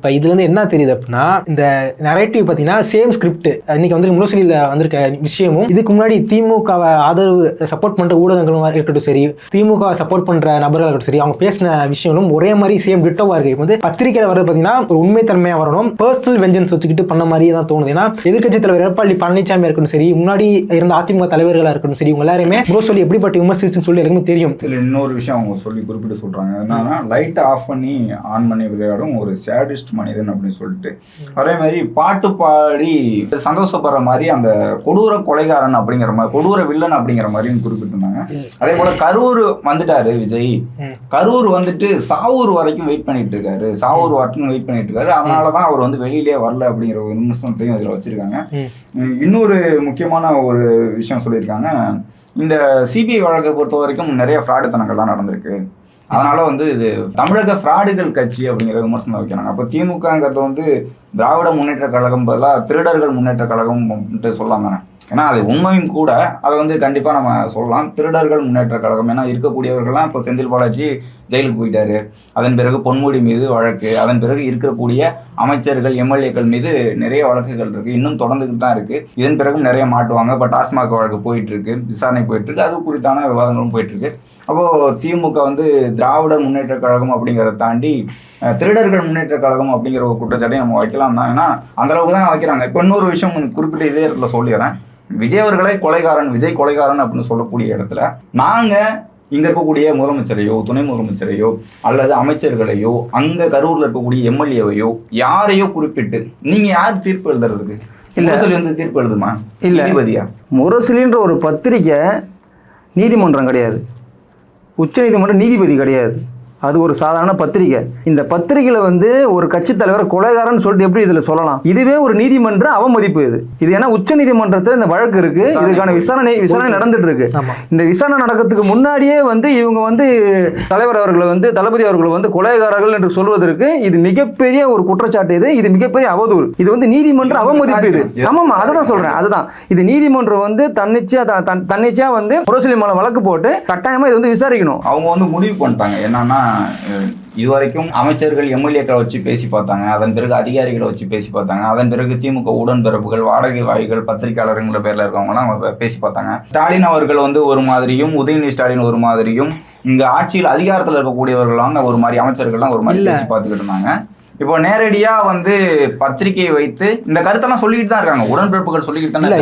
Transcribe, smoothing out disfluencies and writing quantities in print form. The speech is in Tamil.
இப்போ இதுலேருந்து என்ன தெரியுது அப்படின்னா, இந்த நரேட்டிவ் பார்த்தீங்கன்னா சேம் ஸ்கிரிப்ட் இன்னைக்கு வந்து முரசொலியில் வந்திருக்க விஷயமும், இதுக்கு முன்னாடி திமுகவை ஆதரவு சப்போர்ட் பண்ணுற ஊடகங்களும் இருக்கட்டும் சரி, திமுக சப்போர்ட் பண்ணுற நபர்கள் இருக்கட்டும் சரி, அவங்க பேசின விஷயங்களும் ஒரே மாதிரி சேம் டிட்டோவாக இருக்குது. இப்போ வந்து பத்திரிகையில் வர்றது பார்த்தீங்கன்னா ஒரு உண்மைத்தன்மையாக வரணும், பர்சனல் வெஞ்சன்ஸ் வச்சுக்கிட்டு பண்ண மாதிரியே தான் தோணுது. ஏன்னா எதிர்க்கட்சி தலைவர் எடப்பாடி பழனிசாமி இருக்கட்டும் சரி, முன்னாடி இருந்த அதிமுக தலைவர்களாக இருக்கட்டும் சரி, இவங்க எல்லாருமே முரசொலி எப்படிப்பட்ட விமர்சிச்சுன்னு சொல்லி எல்லாருமே தெரியும். இதில் இன்னொரு விஷயம் அவங்க சொல்லி குறிப்பிட்டு சொல்கிறாங்க என்னன்னா, லைட்டை ஆஃப் பண்ணி ஆன் பண்ணி விளையாடும் ஒரு சேடிஸ்ட் மனிதன் அப்படின்னு சொல்லிட்டு, அதே மாதிரி பாட்டு பாடி சந்தோஷப்படுற மாதிரி அந்த கொடூர கொலைகாரன் அப்படிங்கிற மாதிரி, கொடூர வில்லன் அப்படிங்கிற மாதிரியும் குறிப்பிட்டிருந்தாங்க. அதே போல கரூர் வந்துட்டாரு விஜய், கரூர் வந்துட்டு சாவூர் வரைக்கும் வெயிட் பண்ணிட்டு இருக்காரு, சாவூர் வரைக்கும் வெயிட் பண்ணிட்டு இருக்காரு, அதனாலதான் அவர் வந்து வெளியிலே வரல அப்படிங்கிற ஒரு விமர்சனத்தையும் இதுல வச்சிருக்காங்க. இன்னொரு முக்கியமான ஒரு விஷயம் சொல்லியிருக்காங்க, இந்த சிபிஐ வழக்கை பொறுத்த வரைக்கும் நிறைய ஃப்ராடுத்தனங்கள்லாம் நடந்திருக்கு, அதனால வந்து இது தமிழக ஃப்ராடுகள் கட்சி அப்படிங்கிற விமர்சனம் வைக்கிறாங்க. அப்போ திமுகங்கிறது வந்து திராவிட முன்னேற்ற கழகம் பதிலாக திருடர்கள் முன்னேற்ற கழகம் சொல்லலாம் தானே? ஏன்னா அது உண்மையும் கூட, அதை வந்து கண்டிப்பாக நம்ம சொல்லலாம், திருடர்கள் முன்னேற்ற கழகம். ஏன்னா இருக்கக்கூடியவர்கள்லாம் இப்போ செந்தில் பாலாஜி ஜெயிலுக்கு போயிட்டாரு, அதன் பிறகு பொன்முடி மீது வழக்கு, அதன் பிறகு இருக்கக்கூடிய அமைச்சர்கள் எம்எல்ஏக்கள் மீது நிறைய வழக்குகள் இருக்குது, இன்னும் தொடர்ந்துக்கிட்டு தான் இருக்குது. இதன் பிறகும் நிறைய மாட்டுவாங்க. இப்போ டாஸ்மாக் வழக்கு போயிட்டு இருக்கு, விசாரணை போயிட்டு இருக்கு, அது குறித்தான விவாதங்களும் போயிட்டு இருக்கு. அப்போது திமுக வந்து திராவிடர் முன்னேற்ற கழகம் அப்படிங்கிறத தாண்டி திருடர்கள் முன்னேற்ற கழகம் அப்படிங்கிற ஒரு குற்றச்சாட்டையும் நம்ம வைக்கலாம் தான். ஏன்னா அந்த அளவுக்கு தான் வைக்கிறாங்க. இப்போ இன்னொரு விஷயம் குறிப்பிட்ட இதே இடத்துல சொல்லிடுறேன், விஜய் அவர்களை கொலைகாரன், விஜய் கொலைகாரன் அப்படின்னு சொல்லக்கூடிய இடத்துல நாங்கள் இங்கே இருக்கக்கூடிய முதலமைச்சரையோ துணை முதலமைச்சரையோ அல்லது அமைச்சர்களையோ அங்கே கரூரில் இருக்கக்கூடிய எம்எல்ஏவையோ யாரையோ குறிப்பிட்டு நீங்கள் யார் தீர்ப்பு எழுதுறதுக்கு? முரசொலி வந்து தீர்ப்பு எழுதுமா? இல்லை, நீதிபதியா? முரசொலின்ற ஒரு பத்திரிக்கை நீதிமன்றம் கிடையாது, உச்சநீதிமன்ற நீதிபதி கிடையாது, அது ஒரு சாதாரண பத்திரிகை. இந்த பத்திரிகையில் வந்து ஒரு கட்சி தலைவர் கொலைகாரன்னு சொல்லிட்டு எப்படி இதில் சொல்லலாம்? இதுவே ஒரு நீதிமன்ற அவமதிப்பு. இது ஏன்னா உச்ச நீதிமன்றத்தில் இந்த வழக்கு இருக்கு, இதுக்கான விசாரணை நடந்துட்டு இருக்கு. இந்த விசாரணை நடக்கிறதுக்கு முன்னாடியே வந்து இவங்க வந்து தலைவர் அவர்களை வந்து தளபதி அவர்களை வந்து கொலைகாரர்கள் என்று சொல்வதற்கு இது மிகப்பெரிய ஒரு குற்றச்சாட்டு. இது மிகப்பெரிய அவதூறு. இது வந்து நீதிமன்ற அவமதிப்பு. இது ஆமாம், அதுதான் சொல்றேன். அதுதான் இது நீதிமன்றம் வந்து தன்னிச்சையா வந்து முரசொலி மேல வழக்கு போட்டு கட்டாயமா இது வந்து விசாரிக்கணும். அவங்க வந்து முடிவு பண்ணிட்டாங்க என்னன்னா, இதுவரைக்கும் அமைச்சர்கள் எம்எல்ஏக்களை வச்சு பேசி பார்த்தாங்க, அதன் பிறகு அதிகாரிகளை வச்சு பேசி பார்த்தாங்க, அதன் பிறகு திமுக உடன்பிறப்புகள், வாடகை வாய்கள், பத்திரிகையாளர்கள் பேர்ல இருக்கவங்கலாம் பேசி பார்த்தாங்க. ஸ்டாலின் அவர்கள் வந்து ஒரு மாதிரியும், உதயநிதி ஸ்டாலின் ஒரு மாதிரியும், இங்க ஆட்சியில் அதிகாரத்தில் இருக்கக்கூடியவர்களாம் ஒரு மாதிரி, அமைச்சர்கள்லாம் ஒரு மாதிரி பேசி பார்த்துக்கிட்டு இருந்தாங்க. இப்போ நேரடியா வந்து பத்திரிகையை வைத்து இந்த கருத்தெல்லாம் சொல்லிட்டு தான் இருக்காங்க, உடன்பிறப்புகள் சொல்லிக்கிட்டு தானே.